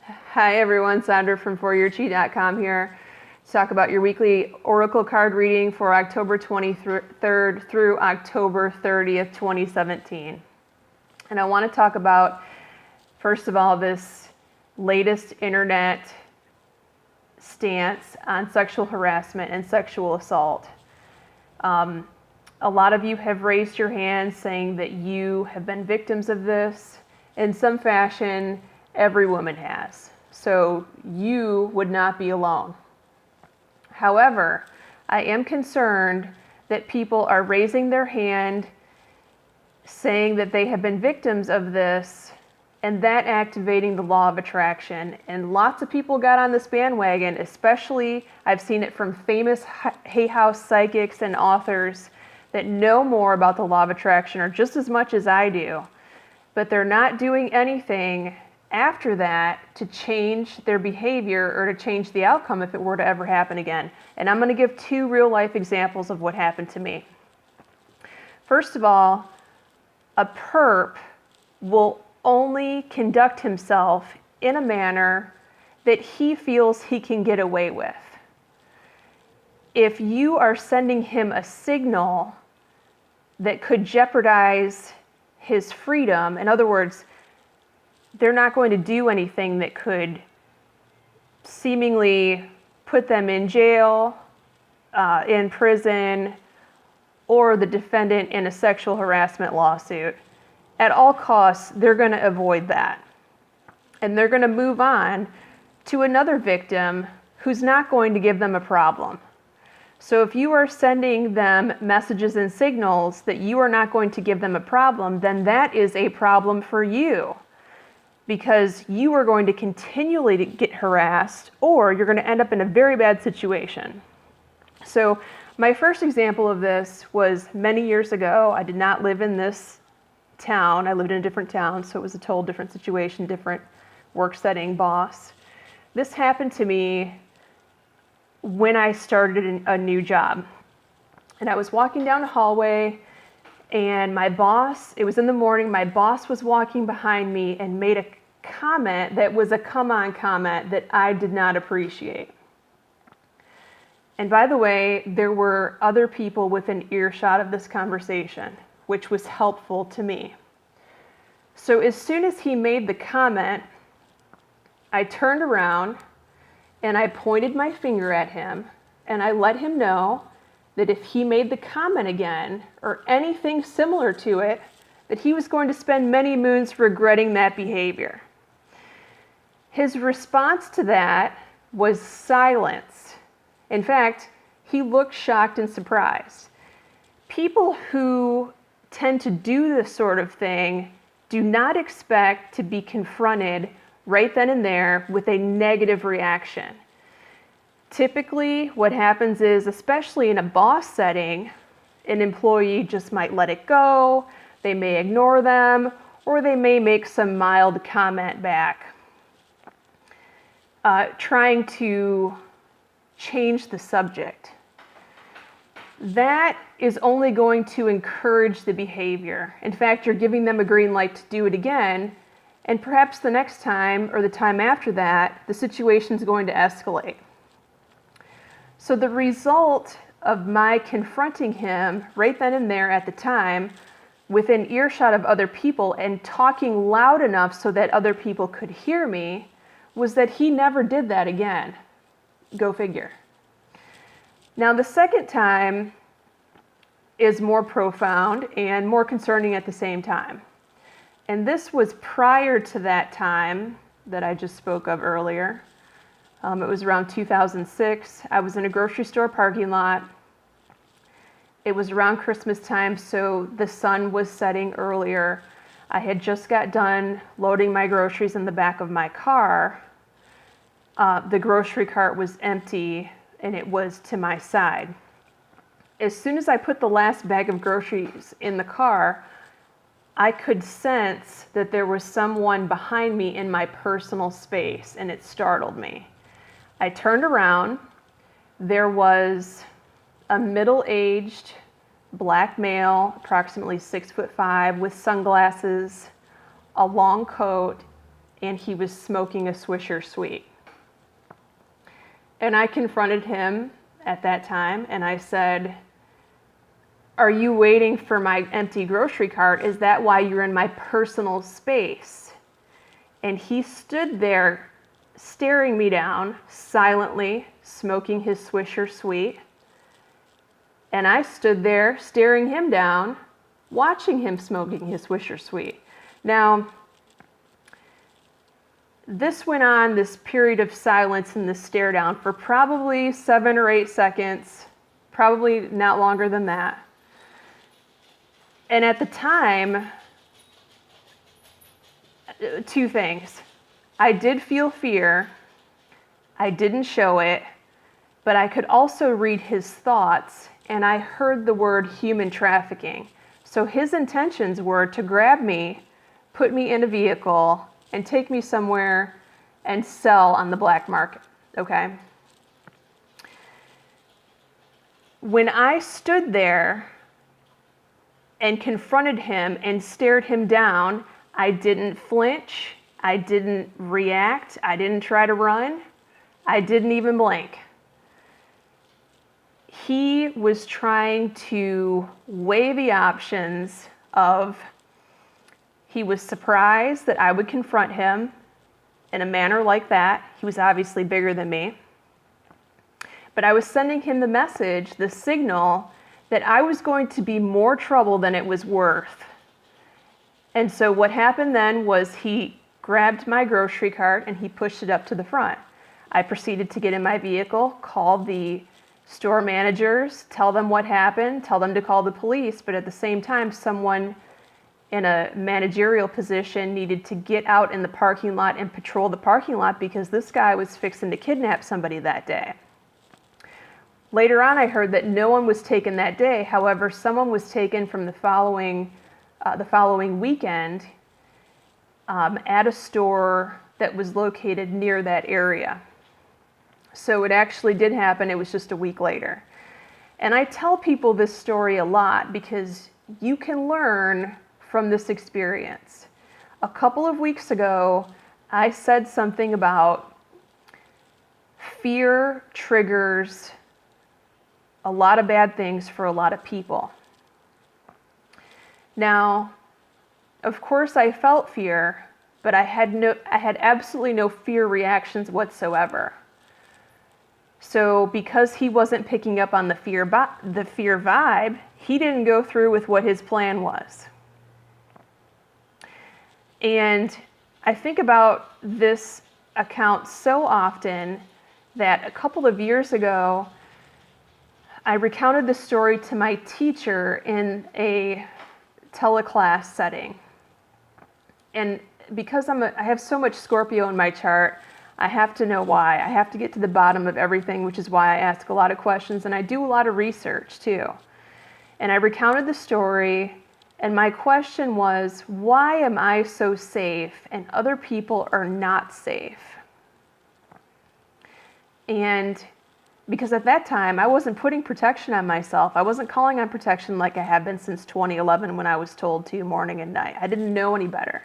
Hi everyone, Sandra from ForYourChi.com here to talk about your weekly Oracle card reading for October 23rd through October 30th, 2017. And I want to talk about, first of all, this latest internet stance on sexual harassment and sexual assault. A lot of you have raised your hands saying that you have been victims of this in some fashion. Every woman has. So you would not be alone. However, I am concerned that people are raising their hand saying that they have been victims of this and that activating the law of attraction. And lots of people got on this bandwagon, especially I've seen it from famous Hay House psychics and authors that know more about the law of attraction or just as much as I do. But they're not doing anything after that to change their behavior or to change the outcome if it were to ever happen again. And I'm going to give two real life examples of what happened to me. First of all, a perp will only conduct himself in a manner that he feels he can get away with. If you are sending him a signal that could jeopardize his freedom, in other words, they're not going to do anything that could seemingly put them in jail, in prison, or the defendant in a sexual harassment lawsuit. At all costs, they're going to avoid that. And they're going to move on to another victim who's not going to give them a problem. So if you are sending them messages and signals that you are not going to give them a problem, then that is a problem for you, because you are going to continually get harassed or you're going to end up in a very bad situation. So my first example of this was many years ago. I did not live in this town. I lived in a different town, so it was a total different situation, different work setting, boss. This happened to me when I started a new job. And I was walking down a hallway, and my boss, it was in the morning, my boss was walking behind me and made a comment that was a come on comment that I did not appreciate. And by the way, there were other people within earshot of this conversation, which was helpful to me. So as soon as he made the comment, I turned around and I pointed my finger at him and I let him know that if he made the comment again or anything similar to it, that he was going to spend many moons regretting that behavior. His response to that was silence. In fact, he looked shocked and surprised. People who tend to do this sort of thing do not expect to be confronted right then and there with a negative reaction. Typically, what happens is, especially in a boss setting, an employee just might let it go, they may ignore them, or they may make some mild comment back, trying to change the subject. That is only going to encourage the behavior. In fact, you're giving them a green light to do it again, and perhaps the next time or the time after that, the situation is going to escalate. So the result of my confronting him right then and there at the time, within earshot of other people and talking loud enough so that other people could hear me, was that he never did that again. Go figure. Now the second time is more profound and more concerning at the same time. And this was prior to that time that I just spoke of earlier. It was around 2006. I was in a grocery store parking lot. It was around Christmas time, so the sun was setting earlier. I had just got done loading my groceries in the back of my car. The grocery cart was empty and it was to my side. As soon as I put the last bag of groceries in the car, I could sense that there was someone behind me in my personal space, and it startled me. I turned around. There was a middle-aged black male, approximately 6'5", with sunglasses, a long coat, and he was smoking a Swisher Sweet. And I confronted him at that time, and I said, "Are you waiting for my empty grocery cart? Is that why you're in my personal space?" And he stood there staring me down, silently smoking his Swisher Sweet. And I stood there staring him down, watching him smoking his Swisher Sweet. Now, this went on, this period of silence and this stare down, for probably 7 or 8 seconds, probably not longer than that. And at the time, 2 things. I did feel fear. I didn't show it, but I could also read his thoughts, and I heard the word human trafficking. So his intentions were to grab me, put me in a vehicle, and take me somewhere and sell on the black market, okay? When I stood there and confronted him and stared him down, I didn't flinch, I didn't react, I didn't try to run, I didn't even blink. He was trying to weigh the options of, he was surprised that I would confront him in a manner like that. He was obviously bigger than me. But I was sending him the message, the signal, that I was going to be more trouble than it was worth. And so what happened then was he grabbed my grocery cart and he pushed it up to the front. I proceeded to get in my vehicle, called the store managers, tell them what happened, tell them to call the police, but at the same time, someone in a managerial position needed to get out in the parking lot and patrol the parking lot because this guy was fixing to kidnap somebody that day. Later on, I heard that no one was taken that day. However, someone was taken from the following weekend at a store that was located near that area. So it actually did happen. It was just a week later. And I tell people this story a lot because you can learn from this experience. A couple of weeks ago, I said something about fear triggers a lot of bad things for a lot of people. Now, of course I felt fear, but I had absolutely no fear reactions whatsoever. So because he wasn't picking up on the fear vibe, he didn't go through with what his plan was. And I think about this account so often that a couple of years ago, I recounted the story to my teacher in a teleclass setting. And because I have so much Scorpio in my chart, I have to know why. I have to get to the bottom of everything, which is why I ask a lot of questions and I do a lot of research too. And I recounted the story, and my question was, why am I so safe and other people are not safe? And because at that time, I wasn't putting protection on myself. I wasn't calling on protection like I have been since 2011 when I was told to morning and night. I didn't know any better.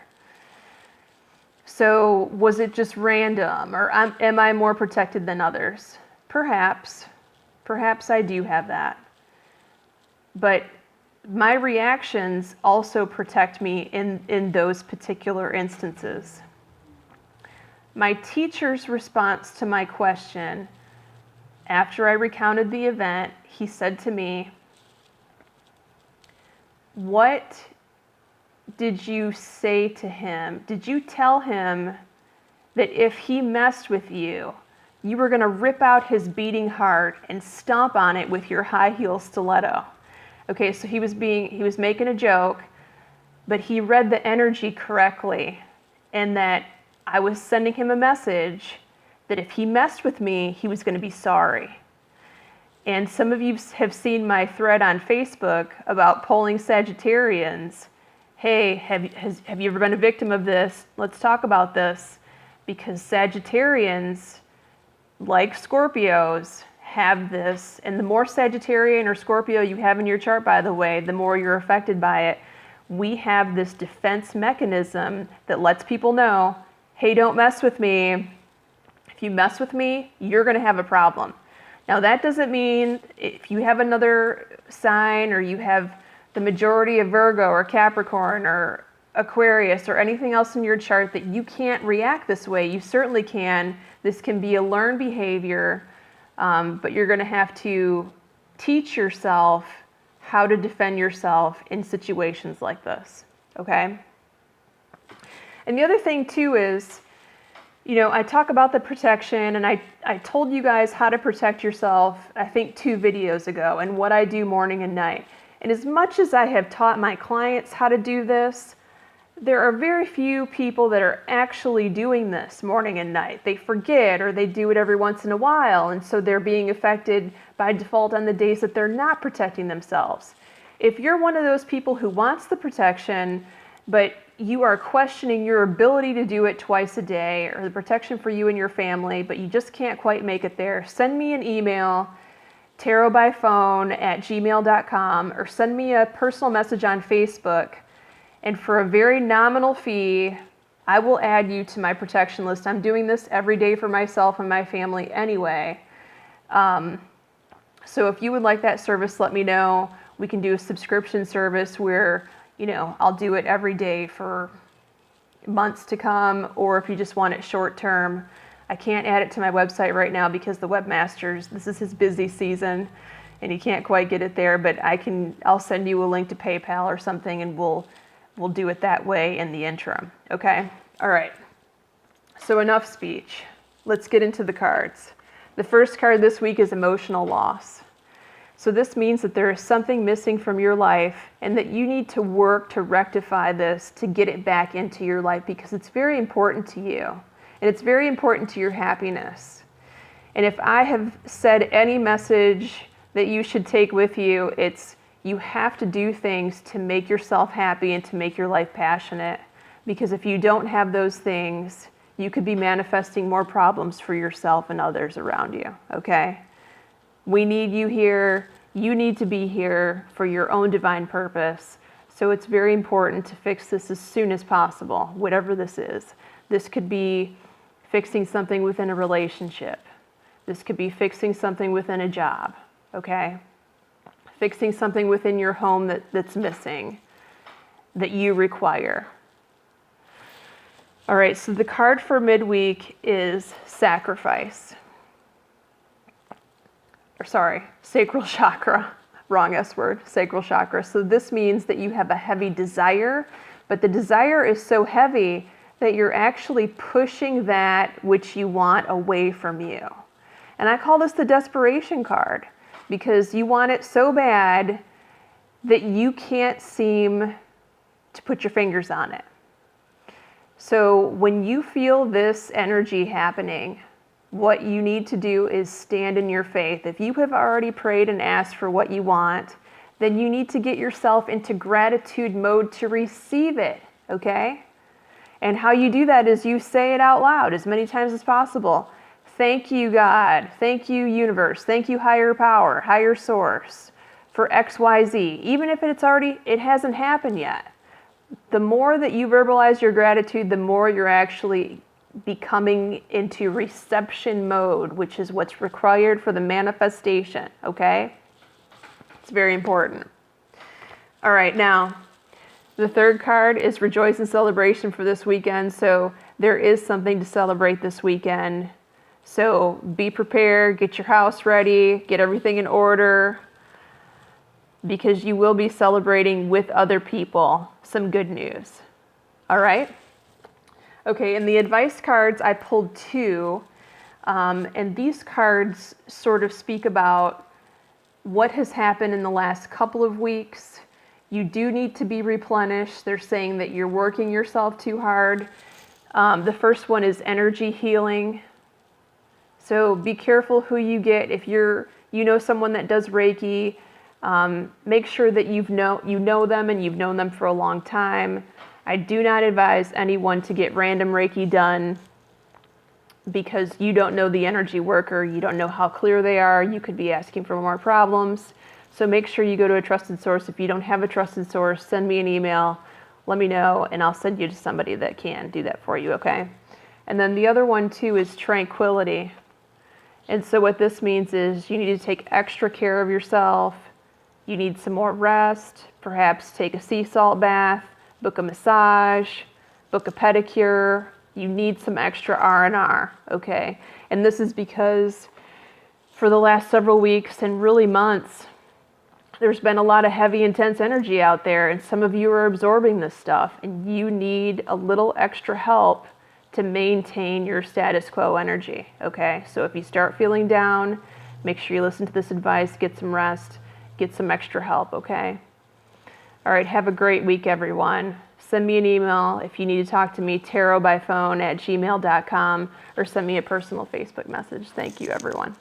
So was it just random, or am I more protected than others? Perhaps. Perhaps I do have that. But my reactions also protect me in those particular instances. My teacher's response to my question, after I recounted the event, he said to me, "What did you say to him? Did you tell him that if he messed with you, you were going to rip out his beating heart and stomp on it with your high heel stiletto?" Okay, so he was making a joke, but he read the energy correctly, and that I was sending him a message that if he messed with me, he was going to be sorry. And some of you have seen my thread on Facebook about polling Sagittarians. Hey, have you ever been a victim of this? Let's talk about this. Because Sagittarians, like Scorpios, have this. And the more Sagittarian or Scorpio you have in your chart, by the way, the more you're affected by it. We have this defense mechanism that lets people know, hey, don't mess with me. If you mess with me, you're going to have a problem. Now, that doesn't mean if you have another sign or you have the majority of Virgo or Capricorn or Aquarius or anything else in your chart that you can't react this way. You certainly can. This can be a learned behavior, but you're going to have to teach yourself how to defend yourself in situations like this, okay? And the other thing too is, I talk about the protection, and I told you guys how to protect yourself, I think 2 videos ago, and what I do morning and night. And as much as I have taught my clients how to do this, there are very few people that are actually doing this morning and night. They forget, or they do it every once in a while, and so they're being affected by default on the days that they're not protecting themselves. If you're one of those people who wants the protection, but you are questioning your ability to do it twice a day, or the protection for you and your family, but you just can't quite make it there, send me an email, tarotbyphone@gmail.com, or send me a personal message on Facebook. And for a very nominal fee, I will add you to my protection list. I'm doing this every day for myself and my family anyway. So if you would like that service, let me know. We can do a subscription service where, I'll do it every day for months to come, or if you just want it short term. I can't add it to my website right now because the webmaster's, this is his busy season and he can't quite get it there, but I'll send you a link to PayPal or something, and we'll do it that way in the interim, okay? All right, so enough speech. Let's get into the cards. The first card this week is emotional loss. So this means that there is something missing from your life and that you need to work to rectify this, to get it back into your life, because it's very important to you and it's very important to your happiness. And if I have said any message that you should take with you, it's you have to do things to make yourself happy and to make your life passionate, because if you don't have those things, you could be manifesting more problems for yourself and others around you, okay? We need you here. You need to be here for your own divine purpose. So it's very important to fix this as soon as possible, whatever this is. This could be fixing something within a relationship. This could be fixing something within a job, okay? Fixing something within your home that's missing, that you require. All right, so the card for midweek is sacrifice. Sacral chakra. Wrong S word, sacral chakra. So this means that you have a heavy desire, but the desire is so heavy that you're actually pushing that which you want away from you. And I call this the desperation card, because you want it so bad that you can't seem to put your fingers on it. So when you feel this energy happening, what you need to do is stand in your faith. If you have already prayed and asked for what you want, then you need to get yourself into gratitude mode to receive it, okay? And how you do that is you say it out loud as many times as possible. Thank you, God. Thank you, universe. Thank you, higher power, higher source, for XYZ. Even if it hasn't happened yet. The more that you verbalize your gratitude, the more you're actually becoming into reception mode, which is what's required for the manifestation, okay? It's very important. All right, now, the third card is rejoice and celebration for this weekend. So there is something to celebrate this weekend. So be prepared, get your house ready, get everything in order, because you will be celebrating with other people some good news. All right? Okay, and the advice cards, I pulled 2, and these cards sort of speak about what has happened in the last couple of weeks. You do need to be replenished. They're saying that you're working yourself too hard. The first one is energy healing. So be careful who you get. If you know someone that does Reiki, make sure that you know them and you've known them for a long time. I do not advise anyone to get random Reiki done because you don't know the energy worker. You don't know how clear they are. You could be asking for more problems. So make sure you go to a trusted source. If you don't have a trusted source, send me an email. Let me know, and I'll send you to somebody that can do that for you, okay? And then the other one too is tranquility. And so what this means is you need to take extra care of yourself. You need some more rest, perhaps take a sea salt bath, book a massage, book a pedicure. You need some extra R&R, okay? And this is because for the last several weeks and really months, there's been a lot of heavy, intense energy out there, and some of you are absorbing this stuff, and you need a little extra help to maintain your status quo energy, okay? So if you start feeling down, make sure you listen to this advice, get some rest, get some extra help, okay? All right, have a great week, everyone. Send me an email if you need to talk to me, tarotbyphone@gmail.com, or send me a personal Facebook message. Thank you, everyone.